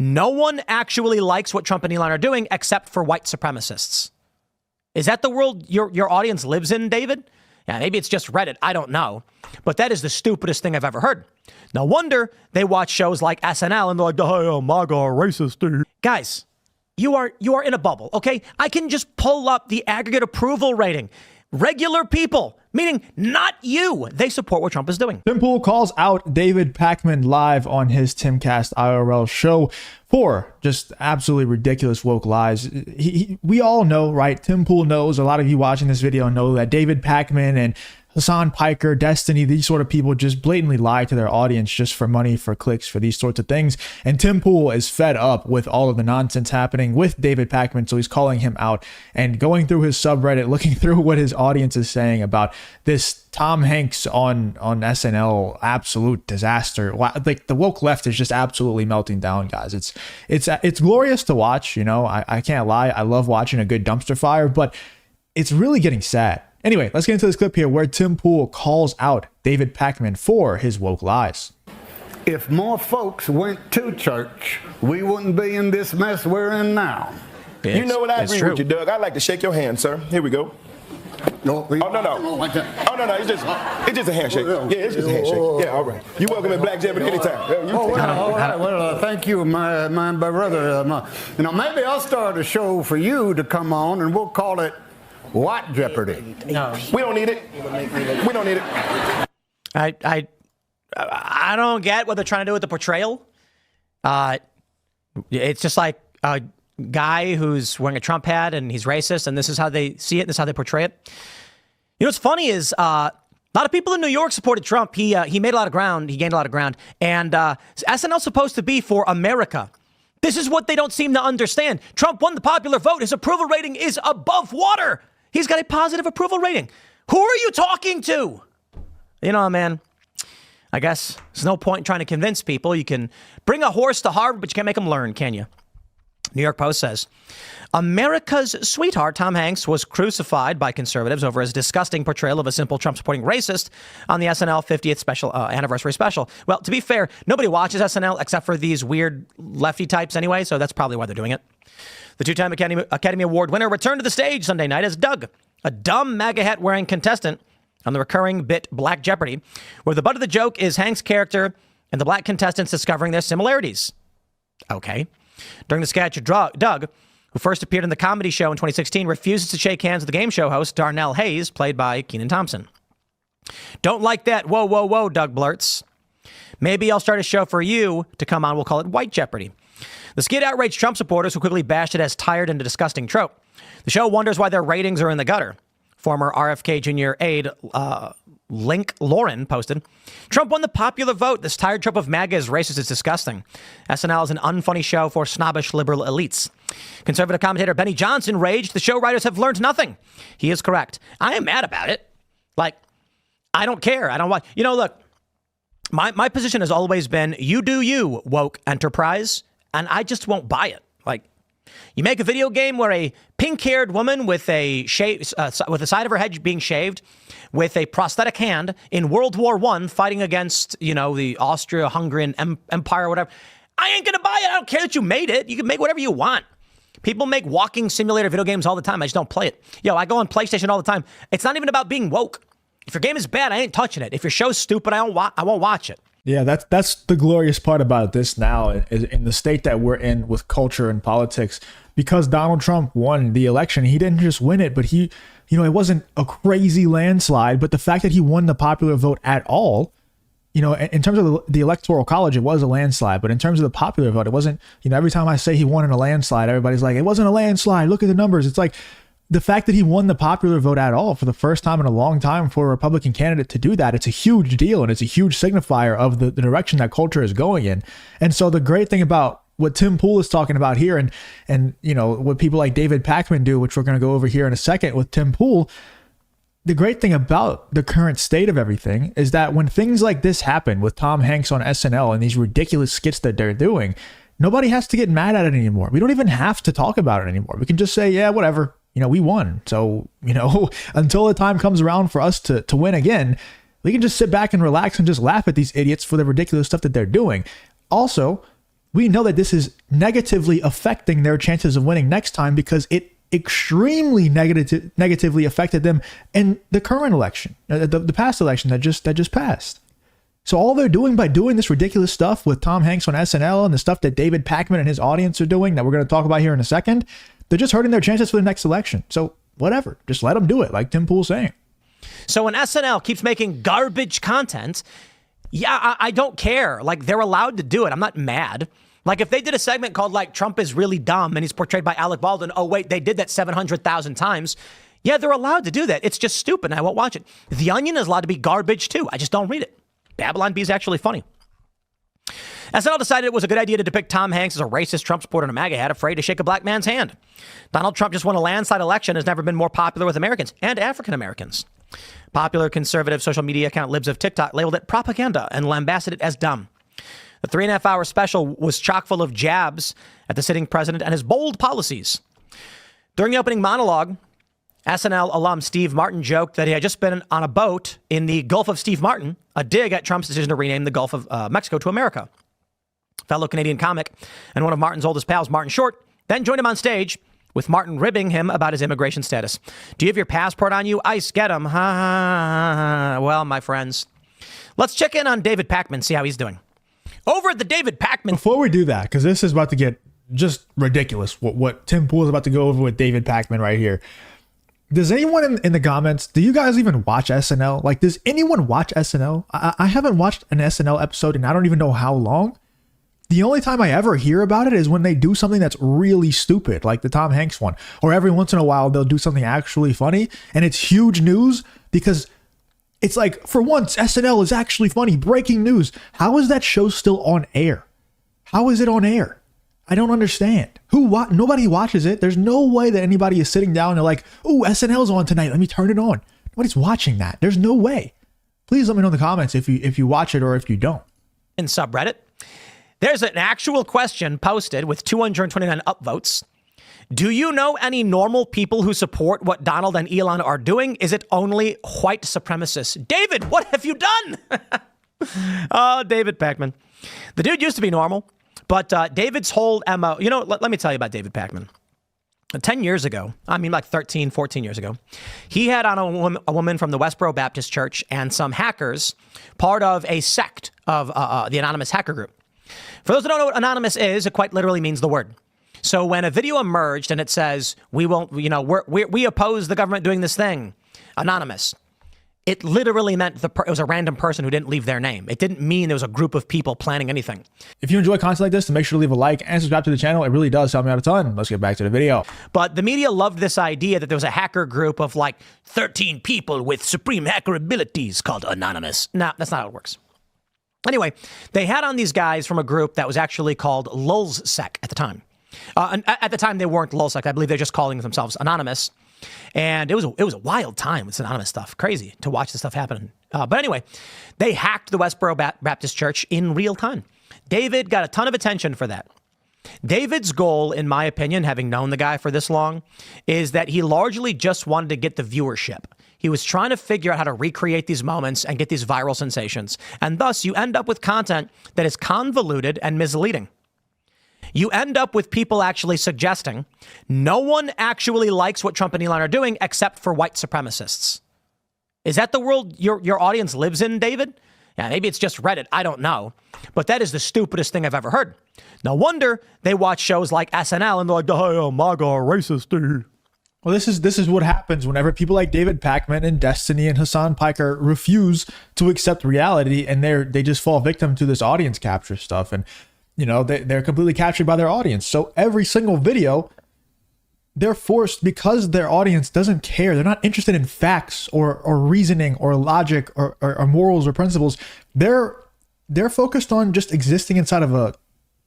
No one actually likes what Trump and Elon are doing except for white supremacists. Is that the world your audience lives in, David? Yeah, maybe it's just Reddit. I don't know. But that is the stupidest thing I've ever heard. No wonder they watch shows like SNL and they're like, oh, MAGA racist. Dude. Guys, you are in a bubble, okay? I can just pull up the aggregate approval rating. Regular people, meaning not you, they support what Trump is doing. Tim Pool calls out David Pakman live on his Timcast IRL show for just absolutely ridiculous woke lies. We all know, right? Tim Pool knows, a lot of you watching this video know that David Pakman and Hassan Piker, Destiny, these sort of people just blatantly lie to their audience just for money, for clicks, for these sorts of things. And Tim Pool is fed up with all of the nonsense happening with David Pakman, so he's calling him out and going through his subreddit, looking through what his audience is saying about this Tom Hanks on SNL absolute disaster. Like the woke left is just absolutely melting down, guys. It's glorious to watch, you know. I can't lie. I love watching a good dumpster fire, but it's really getting sad. Anyway, let's get into this clip here where Tim Pool calls out David Pakman for his woke lies. If more folks went to church, we wouldn't be in this mess we're in now. You know what? I agree with you, Doug. I'd like to shake your hand, sir. Here we go. No, oh, no. Like that. Oh, no, it's just a handshake. Yeah, it's just a handshake. Yeah, all right. You're welcome at Black Jeopardy anytime. All right. Well, thank you, my brother. Maybe I'll start a show for you to come on, and we'll call it What Jeopardy? No, we don't need it. We don't need it. I don't get what they're trying to do with the portrayal. It's just like a guy who's wearing a Trump hat and he's racist, and this is how they see it. This is how they portray it. You know what's funny is a lot of people in New York supported Trump. He made a lot of ground. He gained a lot of ground, and SNL's supposed to be for America. This is what they don't seem to understand. Trump won the popular vote. His approval rating is above water. He's got a positive approval rating. Who are you talking to? You know, man, I guess there's no point in trying to convince people. You can bring a horse to Harvard, but you can't make them learn, can you? New York Post says, America's sweetheart, Tom Hanks, was crucified by conservatives over his disgusting portrayal of a simple Trump-supporting racist on the SNL 50th anniversary special. Well, to be fair, nobody watches SNL except for these weird lefty types anyway, so that's probably why they're doing it. The two-time Academy Award winner returned to the stage Sunday night as Doug, a dumb MAGA hat-wearing contestant on the recurring bit Black Jeopardy, where the butt of the joke is Hank's character and the black contestants discovering their similarities. Okay. During the sketch, Doug, who first appeared in the comedy show in 2016, refuses to shake hands with the game show host Darnell Hayes, played by Kenan Thompson. Don't like that. Whoa, whoa, whoa, Doug blurts. Maybe I'll start a show for you to come on. We'll call it White Jeopardy. The skit outraged Trump supporters who quickly bashed it as tired and a disgusting trope. The show wonders why their ratings are in the gutter. Former RFK Jr. aide Link Lauren posted, Trump won the popular vote. This tired trope of MAGA is racist. It's disgusting. SNL is an unfunny show for snobbish liberal elites. Conservative commentator Benny Johnson raged, the show writers have learned nothing. He is correct. I am mad about it. Like, I don't care. I don't want, look, my position has always been, you do you, woke enterprise. And I just won't buy it. Like, you make a video game where a pink-haired woman with a with the side of her head being shaved, with a prosthetic hand in World War I fighting against, the Austro-Hungarian Empire or whatever. I ain't gonna buy it. I don't care that you made it. You can make whatever you want. People make walking simulator video games all the time. I just don't play it. I go on PlayStation all the time. It's not even about being woke. If your game is bad, I ain't touching it. If your show's stupid, I won't watch it. Yeah, that's the glorious part about this now in the state that we're in with culture and politics. Because Donald Trump won the election, he didn't just win it, but it wasn't a crazy landslide. But the fact that he won the popular vote at all, in terms of the Electoral College, it was a landslide. But in terms of the popular vote, it wasn't, every time I say he won in a landslide, everybody's like, it wasn't a landslide. Look at the numbers. It's like, the fact that he won the popular vote at all for the first time in a long time for a Republican candidate to do that, it's a huge deal, and it's a huge signifier of the direction that culture is going in. And so the great thing about what Tim Pool is talking about here and what people like David Pakman do, which we're going to go over here in a second with Tim Pool, the great thing about the current state of everything is that when things like this happen with Tom Hanks on SNL and these ridiculous skits that they're doing, nobody has to get mad at it anymore. We don't even have to talk about it anymore. We can just say, yeah, whatever. We won. So, until the time comes around for us to win again, we can just sit back and relax and just laugh at these idiots for the ridiculous stuff that they're doing. Also, we know that this is negatively affecting their chances of winning next time because it extremely negatively affected them in the current election, the past election that just passed. So all they're doing by doing this ridiculous stuff with Tom Hanks on SNL and the stuff that David Pakman and his audience are doing that we're going to talk about here in a second, they're just hurting their chances for the next election. So whatever, just let them do it, like Tim Pool's saying. So when SNL keeps making garbage content, yeah, I don't care. Like, they're allowed to do it. I'm not mad. Like, if they did a segment called, like, Trump is really dumb and he's portrayed by Alec Baldwin, oh, wait, they did that 700,000 times. Yeah, they're allowed to do that. It's just stupid and I won't watch it. The Onion is allowed to be garbage, too. I just don't read it. Babylon Bee is actually funny. SNL decided it was a good idea to depict Tom Hanks as a racist Trump supporter in a MAGA hat afraid to shake a black man's hand. Donald Trump just won a landslide election, has never been more popular with Americans and African Americans. Popular conservative social media account Libs of TikTok labeled it propaganda and lambasted it as dumb. The 3.5-hour special was chock full of jabs at the sitting president and his bold policies. During the opening monologue, SNL alum Steve Martin joked that he had just been on a boat in the Gulf of Steve Martin, a dig at Trump's decision to rename the Gulf of Mexico to America. Fellow Canadian comic and one of Martin's oldest pals, Martin Short, then joined him on stage with Martin ribbing him about his immigration status. Do you have your passport on you? ICE, get him. Well, my friends, let's check in on David Pakman, see how he's doing. Over at the David Pakman. Before we do that, because this is about to get just ridiculous, what Tim Pool is about to go over with David Pakman right here. Does anyone in the comments, do you guys even watch SNL? Like, does anyone watch SNL? I haven't watched an SNL episode and I don't even know how long. The only time I ever hear about it is when they do something that's really stupid, like the Tom Hanks one. Or every once in a while, they'll do something actually funny. And it's huge news because it's like, for once, SNL is actually funny. Breaking news. How is that show still on air? How is it on air? I don't understand. Nobody watches it. There's no way that anybody is sitting down and they're like, oh, SNL's on tonight. Let me turn it on. Nobody's watching that. There's no way. Please let me know in the comments if you watch it or if you don't. In subreddit, there's an actual question posted with 229 upvotes. Do you know any normal people who support what Donald and Elon are doing? Is it only white supremacists? David, what have you done? Oh, David Pakman. The dude used to be normal, but David's whole MO, let me tell you about David Pakman. 10 years ago, like 13, 14 years ago, he had on a woman from the Westboro Baptist Church and some hackers, part of a sect of the Anonymous Hacker Group. For those who don't know what anonymous is, it quite literally means the word. So when a video emerged and it says, we oppose the government doing this thing, anonymous, it literally meant it was a random person who didn't leave their name. It didn't mean there was a group of people planning anything. If you enjoy content like this, then make sure to leave a like and subscribe to the channel. It really does help me out a ton. Let's get back to the video. But the media loved this idea that there was a hacker group of like 13 people with supreme hacker abilities called Anonymous. No, that's not how it works. Anyway, they had on these guys from a group that was actually called LulzSec at the time. And at the time, they weren't LulzSec. I believe they're just calling themselves Anonymous. And it was a wild time with this anonymous stuff. Crazy to watch this stuff happen. But anyway, they hacked the Westboro Baptist Church in real time. David got a ton of attention for that. David's goal, in my opinion, having known the guy for this long, is that he largely just wanted to get the viewership. He was trying to figure out how to recreate these moments and get these viral sensations. And thus, you end up with content that is convoluted and misleading. You end up with people actually suggesting no one actually likes what Trump and Elon are doing except for white supremacists. Is that the world your audience lives in, David? Yeah, maybe it's just Reddit. I don't know. But that is the stupidest thing I've ever heard. No wonder they watch shows like SNL and they're like, oh, MAGA, racist. Well, this is what happens whenever people like David Pakman and Destiny and Hassan Piker refuse to accept reality, and they just fall victim to this audience capture stuff, and they're completely captured by their audience. So every single video, they're forced, because their audience doesn't care. They're not interested in facts or reasoning or logic or morals or principles. They're focused on just existing inside of a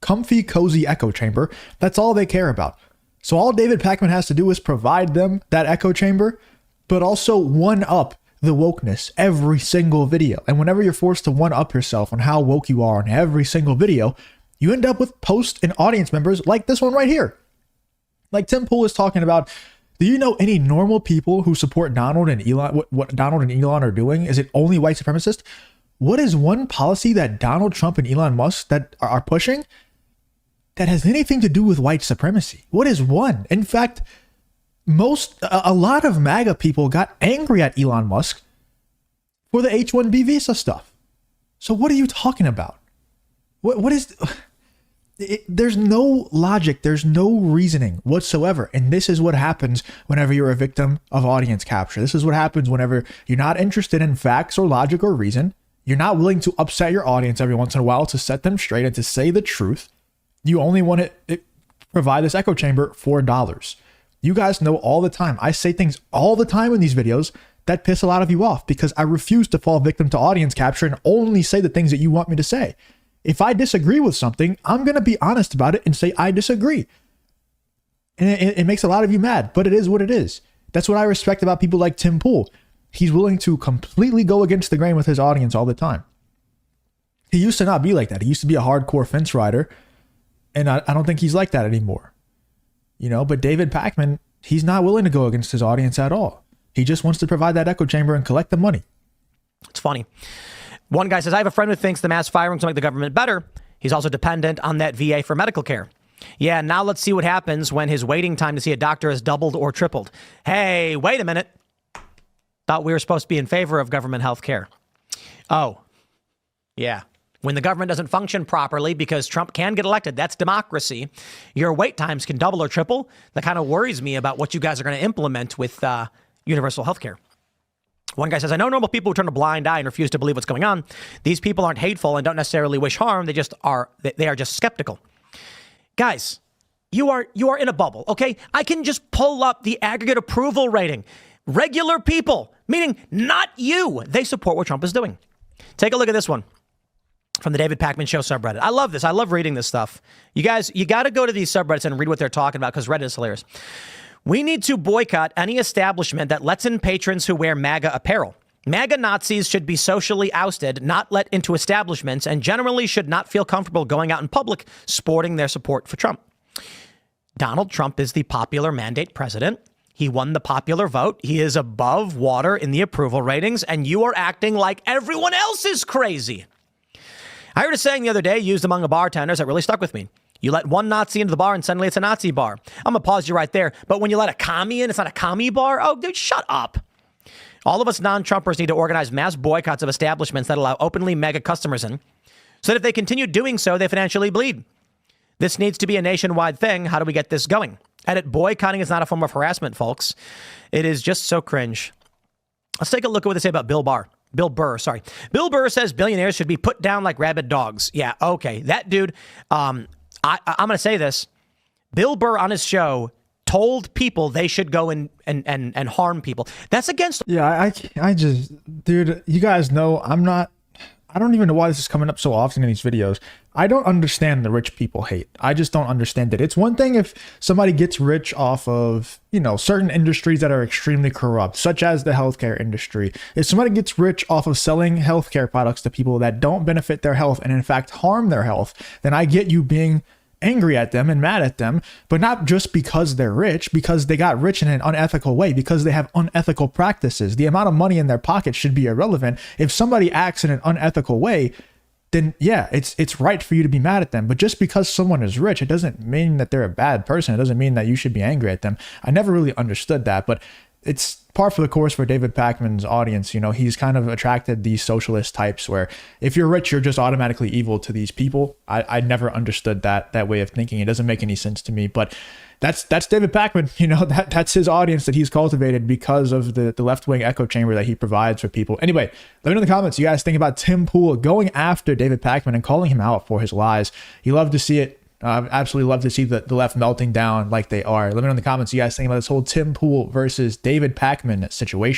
comfy, cozy echo chamber. That's all they care about. So all David Pakman has to do is provide them that echo chamber, but also one up the wokeness every single video. And whenever you're forced to one up yourself on how woke you are on every single video, you end up with post and audience members like this one right here. Like Tim Pool is talking about, do you know any normal people who support Donald and Elon, what Donald and Elon are doing? Is it only white supremacists? What is one policy that Donald Trump and Elon Musk that are pushing that has anything to do with white supremacy? What is one? In fact, a lot of MAGA people got angry at Elon Musk for the H-1B visa stuff. So what are you talking about? What is... There's no logic. There's no reasoning whatsoever. And this is what happens whenever you're a victim of audience capture. This is what happens whenever you're not interested in facts or logic or reason. You're not willing to upset your audience every once in a while to set them straight and to say the truth. You only want to provide this echo chamber for dollars. You guys know all the time. I say things all the time in these videos that piss a lot of you off because I refuse to fall victim to audience capture and only say the things that you want me to say. If I disagree with something, I'm going to be honest about it and say I disagree. And it makes a lot of you mad, but it is what it is. That's what I respect about people like Tim Pool. He's willing to completely go against the grain with his audience all the time. He used to not be like that. He used to be a hardcore fence rider, and I don't think he's like that anymore. You know, but David Pakman, he's not willing to go against his audience at all. He just wants to provide that echo chamber and collect the money. It's funny. One guy says, I have a friend who thinks the mass firings will make the government better. He's also dependent on that VA for medical care. Yeah, now let's see what happens when his waiting time to see a doctor has doubled or tripled. Hey, wait a minute. Thought we were supposed to be in favor of government health care. Oh, yeah. When the government doesn't function properly because Trump can get elected, that's democracy. Your wait times can double or triple. That kind of worries me about what you guys are going to implement with universal health care. One guy says, I know normal people who turn a blind eye and refuse to believe what's going on. These people aren't hateful and don't necessarily wish harm. They are just skeptical. Guys, you are in a bubble, okay? I can just pull up the aggregate approval rating. Regular people, meaning not you, they support what Trump is doing. Take a look at this one from the David Pakman Show subreddit. I love this. I love reading this stuff. You guys, you got to go to these subreddits and read what they're talking about because Reddit is hilarious. We need to boycott any establishment that lets in patrons who wear MAGA apparel. MAGA Nazis should be socially ousted, not let into establishments, and generally should not feel comfortable going out in public sporting their support for Trump. Donald Trump is the popular mandate president. He won the popular vote. He is above water in the approval ratings, and you are acting like everyone else is crazy. I heard a saying the other day used among the bartenders that really stuck with me. You let one Nazi into the bar and suddenly it's a Nazi bar. I'm going to pause you right there. But when you let a commie in, it's not a commie bar? Oh, dude, shut up. All of us non-Trumpers need to organize mass boycotts of establishments that allow openly MAGA customers in, so that if they continue doing so, they financially bleed. This needs to be a nationwide thing. How do we get this going? Edit, boycotting is not a form of harassment, folks. It is just so cringe. Let's take a look at what they say about Bill Burr. Bill Burr says billionaires should be put down like rabid dogs. Yeah, okay. That dude, I'm going to say this. Bill Burr on his show told people they should go and harm people. That's against. Yeah, I just, dude, you guys know I don't even know why this is coming up so often in these videos. I don't understand the rich people hate. I just don't understand it. It's one thing if somebody gets rich off of, you know, certain industries that are extremely corrupt, such as the healthcare industry. If somebody gets rich off of selling healthcare products to people that don't benefit their health and in fact harm their health, then I get you being angry at them and mad at them, but not just because they're rich, because they got rich in an unethical way, because they have unethical practices. The amount of money in their pocket should be irrelevant. If somebody acts in an unethical way, then yeah, it's right for you to be mad at them. But just because someone is rich, it doesn't mean that they're a bad person. It doesn't mean that you should be angry at them. I never really understood that, but it's par for the course for David Pakman's audience. You know, he's kind of attracted these socialist types where if you're rich, you're just automatically evil to these people. I never understood that way of thinking. It doesn't make any sense to me, but that's David Pakman. You know, that's his audience that he's cultivated because of the left-wing echo chamber that he provides for people. Anyway, let me know in the comments, you guys think about Tim Pool going after David Pakman and calling him out for his lies. You love to see it. Absolutely love to see the left melting down like they are. Let me know in the comments, you guys think about this whole Tim Pool versus David Pakman situation.